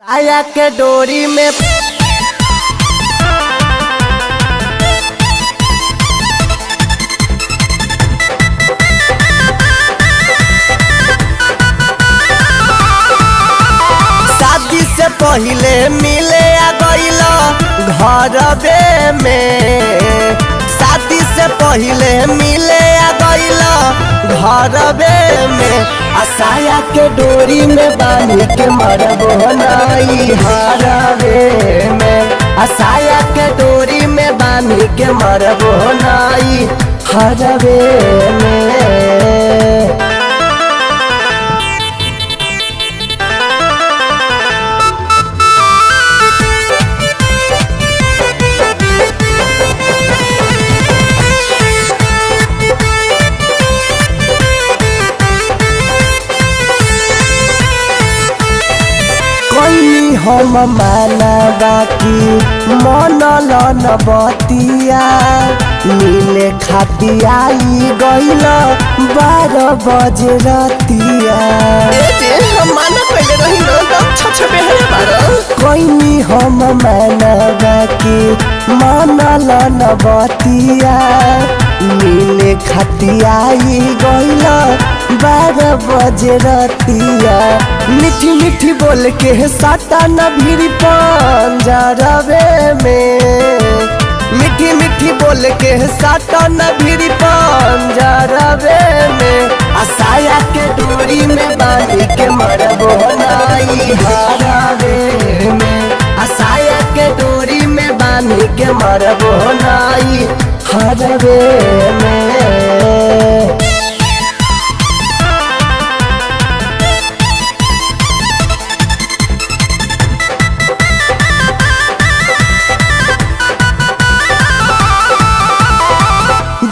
आया के डोरी में शादी से पहले मिले आ गइलो घरवे में। शादी से पहले मिले आ गइलो घरवे में। आसाया के डोरी में बांध के मरबो नाई हरवे में। आसाया के डोरी में बांध के मरबो नाई हरवे में। हम माना बाकी मन लन बतिया मिले खातिया गइल 12 बजे रतिया। कोई हम माना बाकी मन लन बतिया मिले खातिया गइल 12 बजे रतिया। मीठी मीठी बोल के साटा न भीड़ पंजरवे में। मीठी मीठी बोल के साटा न भीड़ पंजरवे में। आसाया के डोरी में बांध के मरबो नाई हरवे में। आसाया के डोरी में बांध के मरबो नाई हरवे में।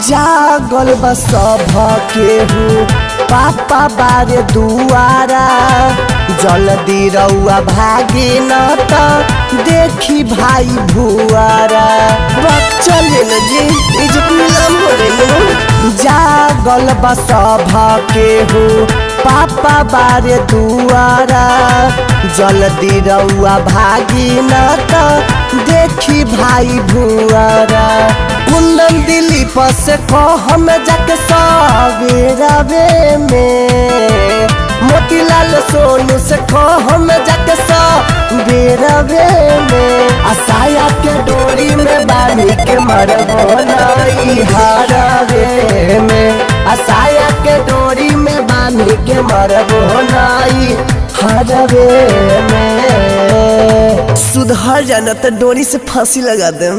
जागल बस केहू पापा बारे दुआरा। जल्दी रउआ भागे न त देखी भाई भुआरा। चले न जी इज्जत नीलाम हो गई। जागल बस केहू पापा बारे दुआरा। जल्दी रउआ भागी न त देखी भाई भुआरा। कुंदन दिली पस हम जाके सवेरवे में। मोतीलाल सोनू से हम जाके सवेरवे में। आसाया के डोरी में बांध के मरबो नाई हरवे में। आसाया के डोरी में बांध के मरबो नाई हरवे में। सुधर जाना तो डोरी से फांसी लगा दे।